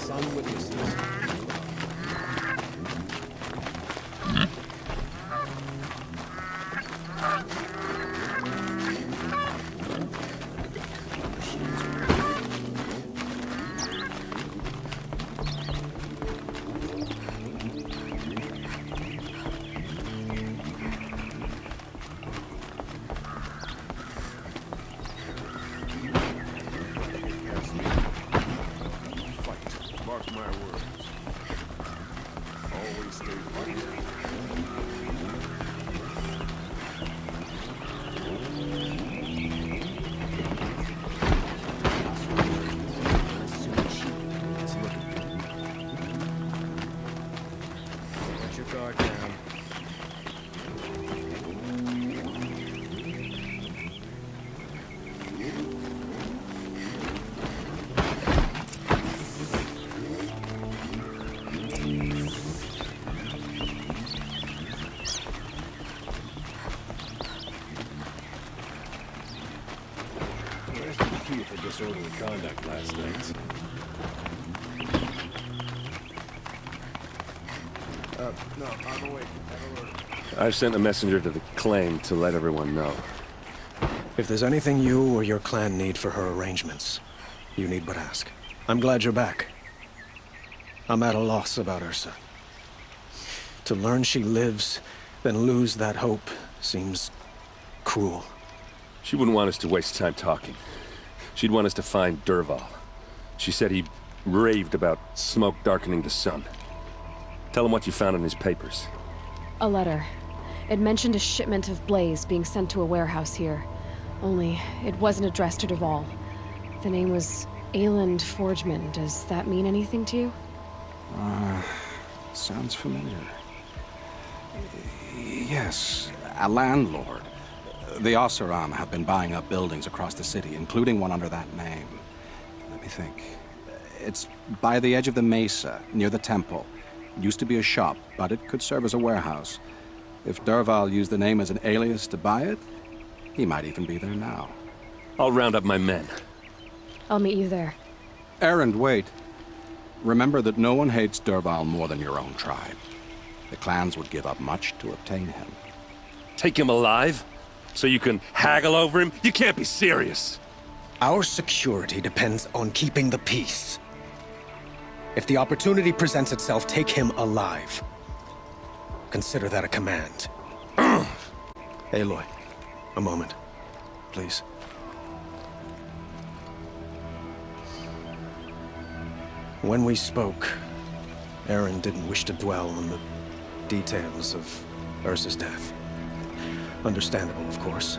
Some witnesses. Disorderly conduct last night. No, I'm awake. I've sent a messenger to the claim to let everyone know. If there's anything you or your clan need for her arrangements, you need but ask. I'm glad you're back. I'm at a loss about Ursa. To learn she lives, then lose that hope, seems cruel. She wouldn't want us to waste time talking. She'd want us to find Dervahl. She said he raved about smoke darkening the sun. Tell him what you found in his papers. A letter. It mentioned a shipment of blaze being sent to a warehouse here. Only, it wasn't addressed to Dervahl. The name was Ayland Forgeman. Does that mean anything to you? Sounds familiar. Yes, a landlord. The Oseram have been buying up buildings across the city, including one under that name. Let me think. It's by the edge of the mesa, near the temple. It used to be a shop, but it could serve as a warehouse. If Dervahl used the name as an alias to buy it, he might even be there now. I'll round up my men. I'll meet you there. Erend, wait. Remember that no one hates Dervahl more than your own tribe. The clans would give up much to obtain him. Take him alive? So you can haggle over him? You can't be serious. Our security depends on keeping the peace. If the opportunity presents itself, take him alive. Consider that a command. Aloy, a moment, please. When we spoke, Aaron didn't wish to dwell on the details of Ursa's death. Understandable, of course.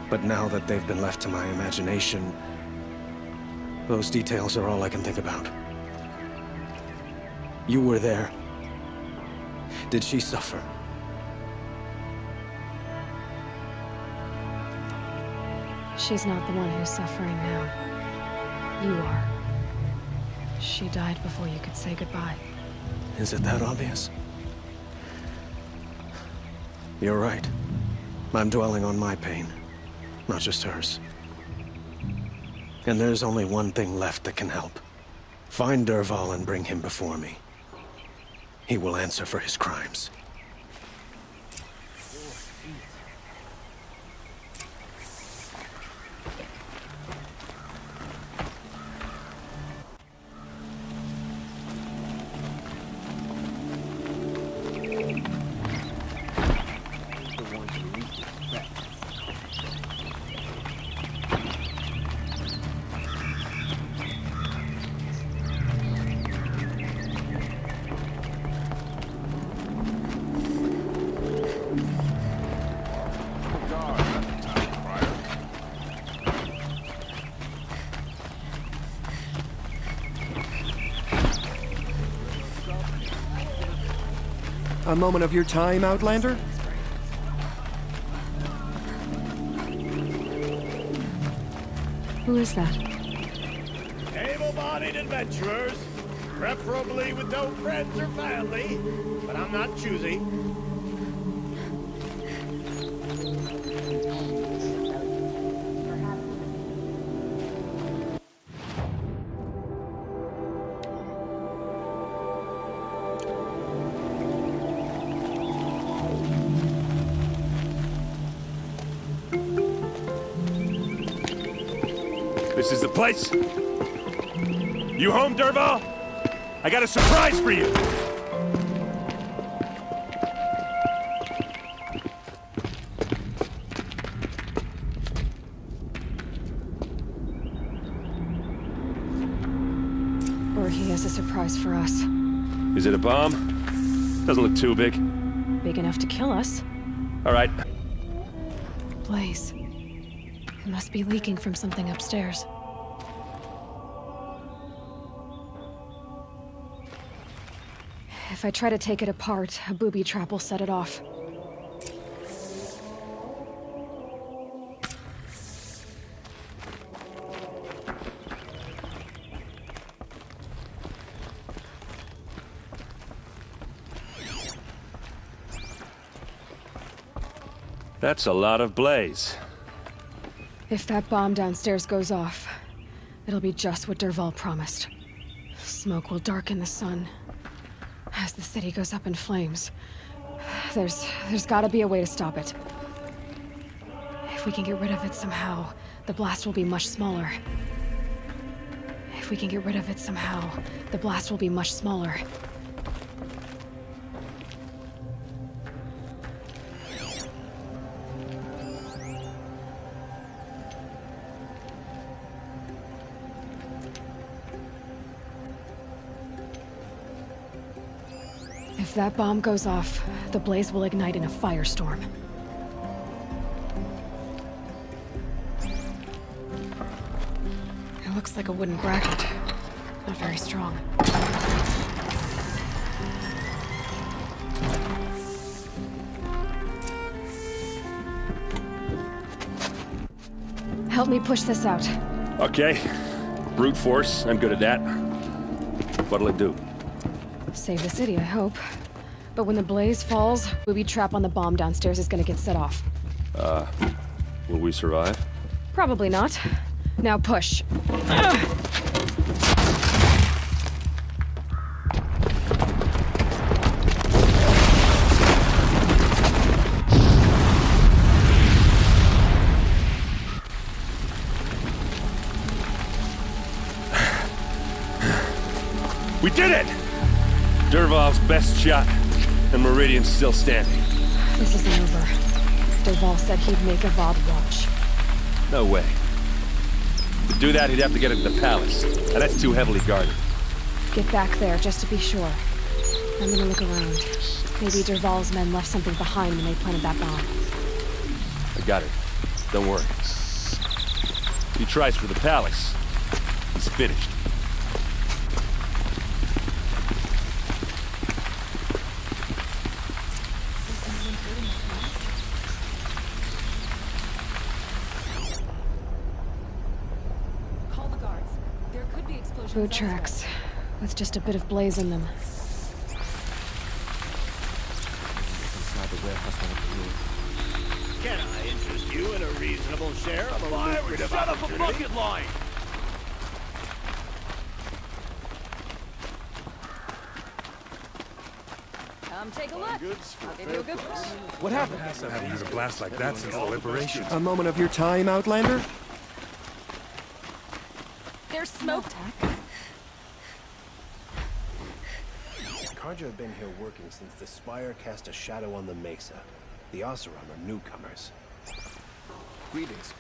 But now that they've been left to my imagination, those details are all I can think about. You were there. Did she suffer? She's not the one who's suffering now. You are. She died before you could say goodbye. Is it that obvious? You're right. I'm dwelling on my pain, not just hers. And there's only one thing left that can help. Find Dervahl and bring him before me. He will answer for his crimes. A moment of your time, Outlander? Who is that? Able-bodied adventurers, preferably with no friends or family, but I'm not choosy. This is the place? You home, Dervahl? I got a surprise for you! Or he has a surprise for us. Is it a bomb? Doesn't look too big. Big enough to kill us. All right. Blaze. It must be leaking from something upstairs. If I try to take it apart, a booby trap will set it off. That's a lot of blaze. If that bomb downstairs goes off, it'll be just what Dervahl promised. Smoke will darken the sun. As the city goes up in flames, there's gotta be a way to stop it. If we can get rid of it somehow, the blast will be much smaller. If we can get rid of it somehow, the blast will be much smaller. If that bomb goes off, the blaze will ignite in a firestorm. It looks like a wooden bracket. Not very strong. Help me push this out. Okay. Brute force, I'm good at that. What'll it do? Save the city, I hope. But when the blaze falls, booby trap on the bomb downstairs is gonna get set off. Will we survive? Probably not. Now push. We did it! Dervahl's best shot, and Meridian's still standing. This isn't over. Dervahl said he'd make a Avad watch. No way. To do that, he'd have to get into the palace, and that's too heavily guarded. Get back there, just to be sure. I'm gonna look around. Maybe Dervahl's men left something behind when they planted that bomb. I got it. Don't worry. If he tries for the palace, he's finished. Boot tracks, with just a bit of blaze in them. Can I interest you in a reasonable share of a lucrative opportunity? line! Come take a look. I'll give you a good push. What happened? Haven't used a blast like that since the liberation. A moment of your time, Outlander? There's smoke. Carja have been here working since the Spire cast a shadow on the Mesa. The Oseram are newcomers. Greetings.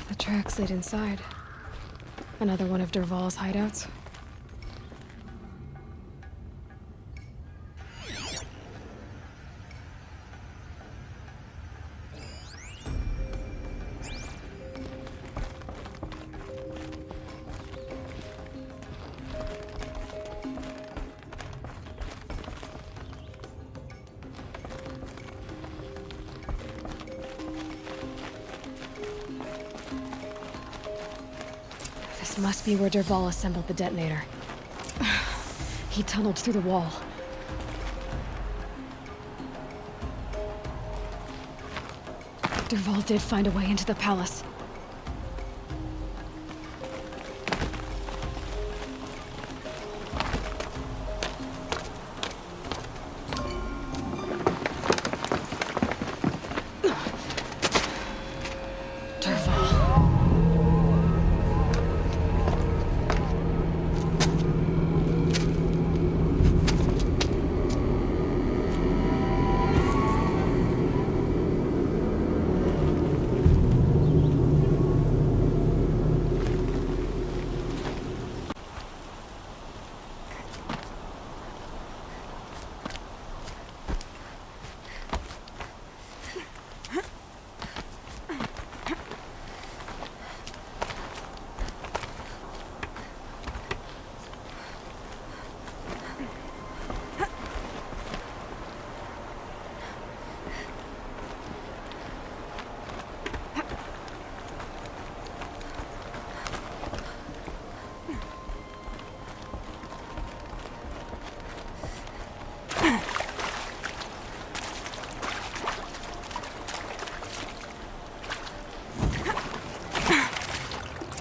The tracks lead inside. Another one of Dervahl's hideouts. This must be where Dervahl assembled the detonator. He tunneled through the wall. Dervahl did find a way into the palace.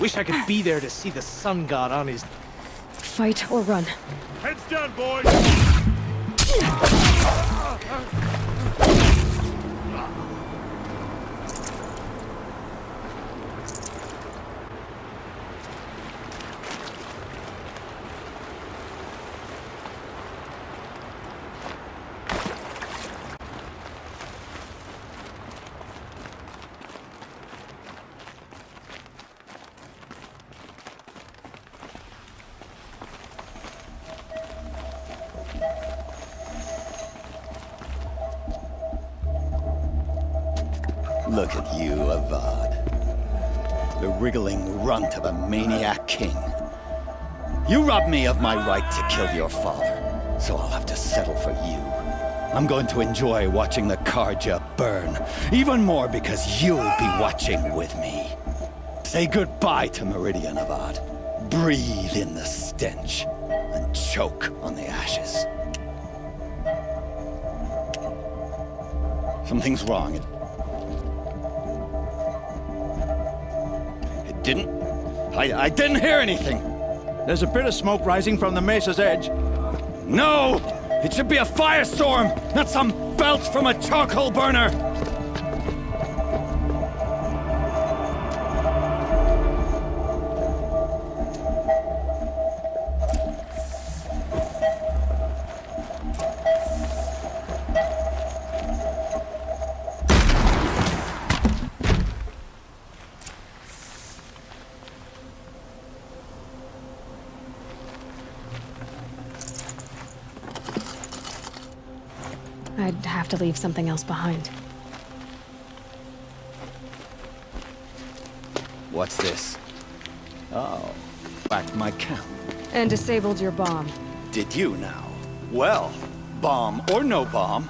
Wish I could be there to see the sun god on his... Fight or run. Heads down, boys! Look at you, Avad. The wriggling runt of a maniac king. You robbed me of my right to kill your father, so I'll have to settle for you. I'm going to enjoy watching the Karja burn, even more because you'll be watching with me. Say goodbye to Meridian, Avad. Breathe in the stench, and choke on the ashes. Something's wrong. I didn't hear anything. There's a bit of smoke rising from the mesa's edge. No! It should be a firestorm, not some belch from a charcoal burner! I'd have to leave something else behind. What's this? Oh, back my camp. And disabled your bomb. Did you now? Well, bomb or no bomb,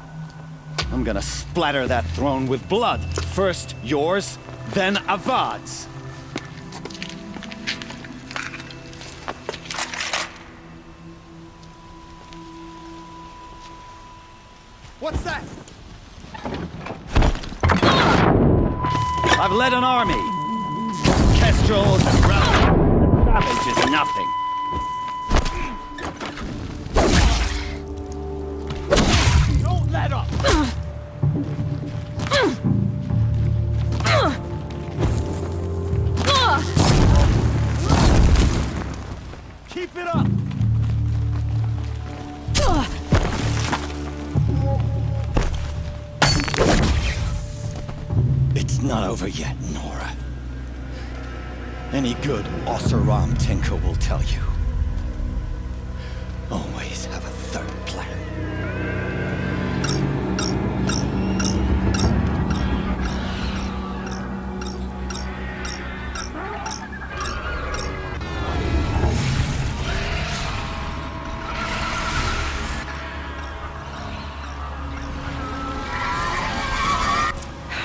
I'm gonna splatter that throne with blood. First yours, then Avad's. What's that? I've led an army. Kestrels and savage is nothing. Don't let up! Keep it up! It's not over yet, Nora. Any good Oseram tinker will tell you. Always have a third plan.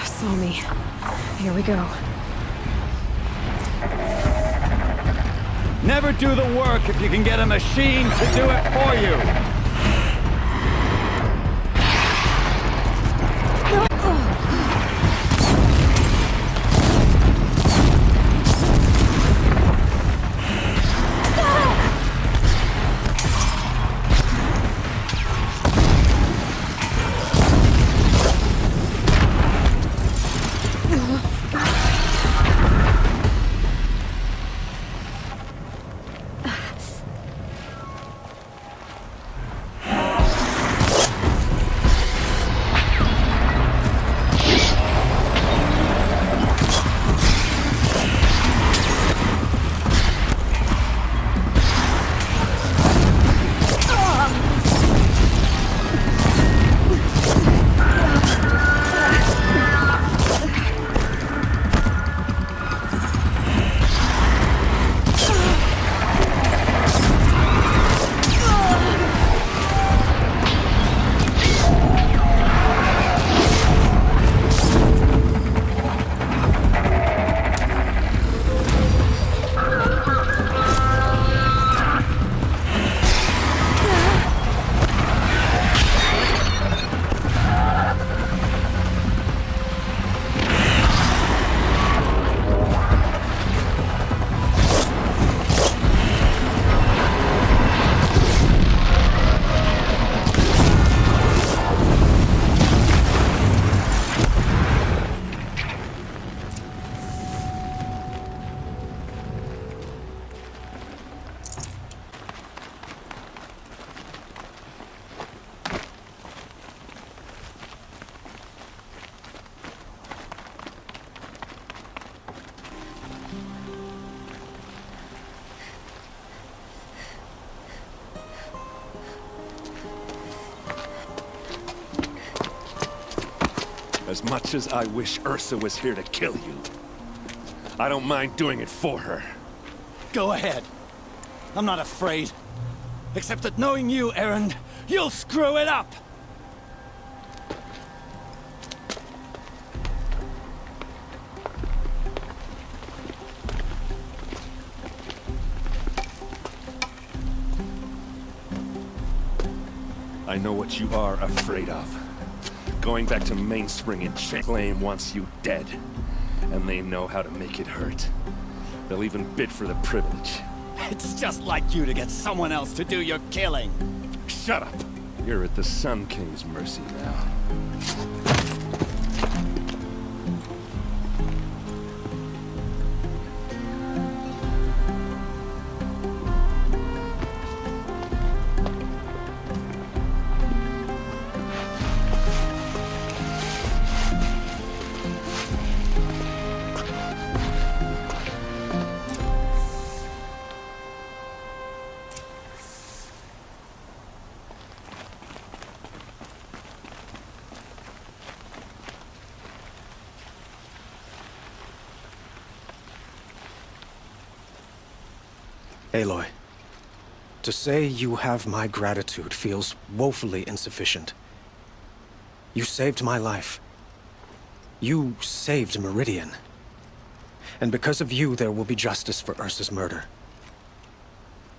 Saw me. Here we go. Never do the work if you can get a machine to do it for you. As much as I wish Ursa was here to kill you, I don't mind doing it for her. Go ahead. I'm not afraid. Except that knowing you, Erend, you'll screw it up! I know what you are afraid of. Going back to Mainspring and Flame wants you dead. And they know how to make it hurt. They'll even bid for the privilege. It's just like you to get someone else to do your killing. Shut up! You're at the Sun King's mercy now. Aloy, to say you have my gratitude feels woefully insufficient. You saved my life. You saved Meridian. And because of you, there will be justice for Ursa's murder.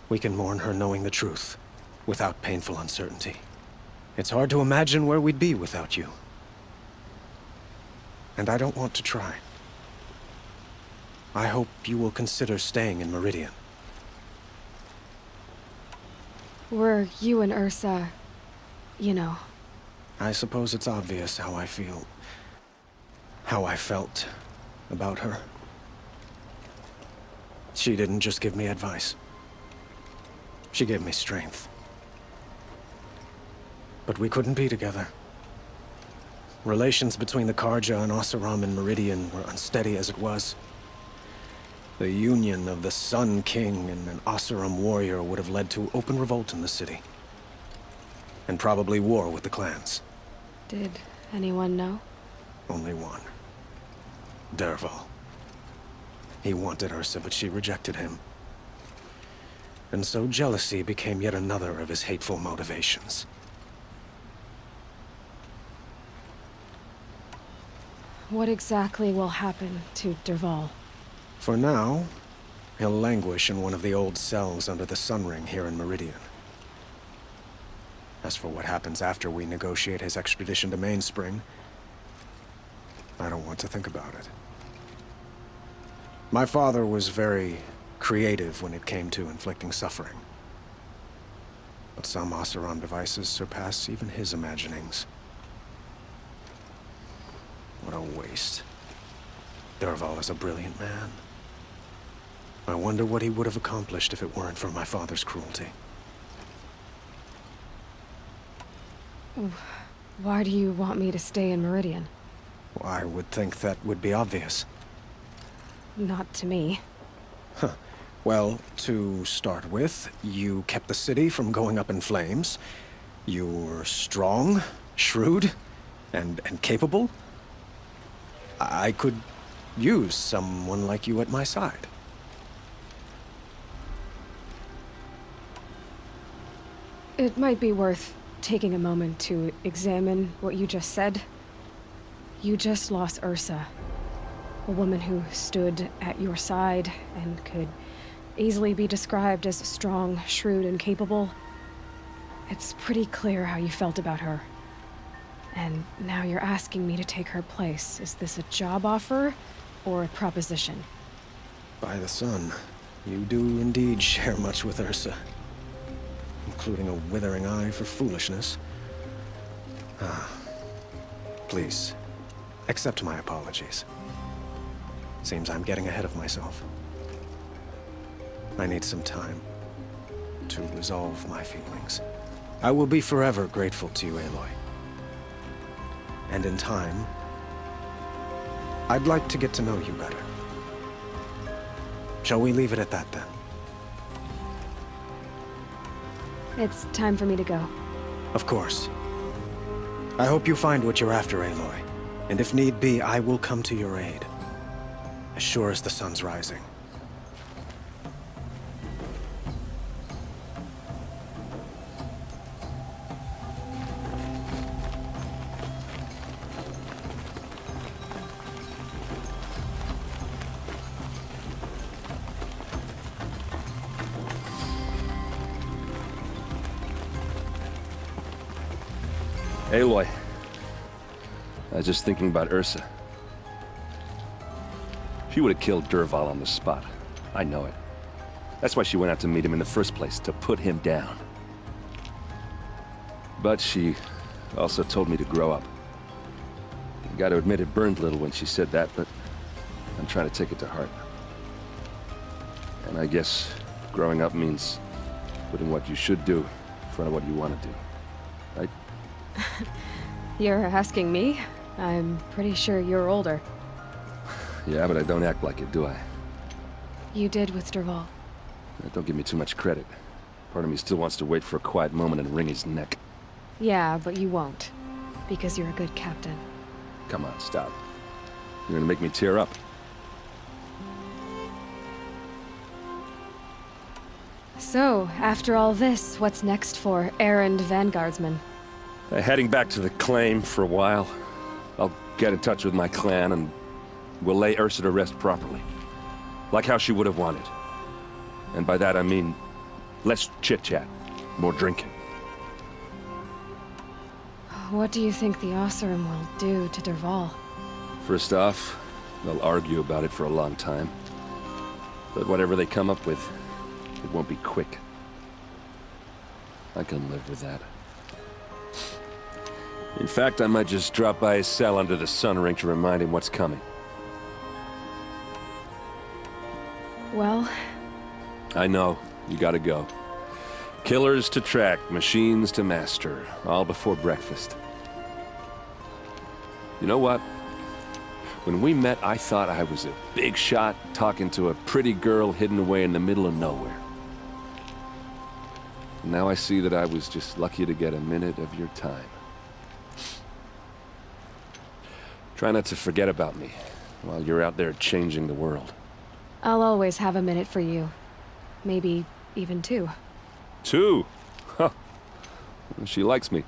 We can mourn her knowing the truth, without painful uncertainty. It's hard to imagine where we'd be without you. And I don't want to try. I hope you will consider staying in Meridian. Were you and Ursa, you know? I suppose it's obvious how I feel. How I felt about her. She didn't just give me advice. She gave me strength. But we couldn't be together. Relations between the Karja and Oseram and Meridian were unsteady as it was. The union of the Sun King and an Oseram warrior would have led to open revolt in the city. And probably war with the clans. Did anyone know? Only one. Dervahl. He wanted Ursa, but she rejected him. And so jealousy became yet another of his hateful motivations. What exactly will happen to Dervahl? For now, he'll languish in one of the old cells under the Sun Ring here in Meridian. As for what happens after we negotiate his extradition to Mainspring, I don't want to think about it. My father was very creative when it came to inflicting suffering. But some Oseram devices surpass even his imaginings. What a waste. Dervahl is a brilliant man. I wonder what he would have accomplished if it weren't for my father's cruelty. Why do you want me to stay in Meridian? Well, I would think that would be obvious. Not to me. Huh. Well, to start with, you kept the city from going up in flames. You're strong, shrewd, and capable. I could use someone like you at my side. It might be worth taking a moment to examine what you just said. You just lost Ursa, a woman who stood at your side and could easily be described as strong, shrewd, and capable. It's pretty clear how you felt about her. And now you're asking me to take her place. Is this a job offer or a proposition? By the sun, you do indeed share much with Ursa. Including a withering eye for foolishness. Please, accept my apologies. Seems I'm getting ahead of myself. I need some time to resolve my feelings. I will be forever grateful to you, Aloy. And in time, I'd like to get to know you better. Shall we leave it at that, then? It's time for me to go. Of course. I hope you find what you're after, Aloy. And if need be, I will come to your aid. As sure as the sun's rising. Aloy. I was just thinking about Ursa. She would have killed Dervahl on the spot. I know it. That's why she went out to meet him in the first place, to put him down. But she also told me to grow up. I gotta admit it burned a little when she said that, but I'm trying to take it to heart. And I guess growing up means putting what you should do in front of what you want to do. Right? You're asking me? I'm pretty sure you're older. Yeah, but I don't act like it, do I? You did with Dervahl. Don't give me too much credit. Part of me still wants to wait for a quiet moment and wring his neck. Yeah, but you won't. Because you're a good captain. Come on, stop. You're gonna make me tear up. So, after all this, what's next for errand vanguardsman? Heading back to the claim for a while. I'll get in touch with my clan and we'll lay Ursa to rest properly. Like how she would have wanted. And by that I mean, less chit-chat, more drinking. What do you think the Oseram will do to Dervahl? First off, they'll argue about it for a long time. But whatever they come up with, it won't be quick. I can live with that. In fact, I might just drop by his cell under the sun ring to remind him what's coming. Well... I know. You gotta go. Killers to track, machines to master, all before breakfast. You know what? When we met, I thought I was a big shot talking to a pretty girl hidden away in the middle of nowhere. And now I see that I was just lucky to get a minute of your time. Try not to forget about me while you're out there changing the world. I'll always have a minute for you. Maybe even two. 2? Huh. She likes me.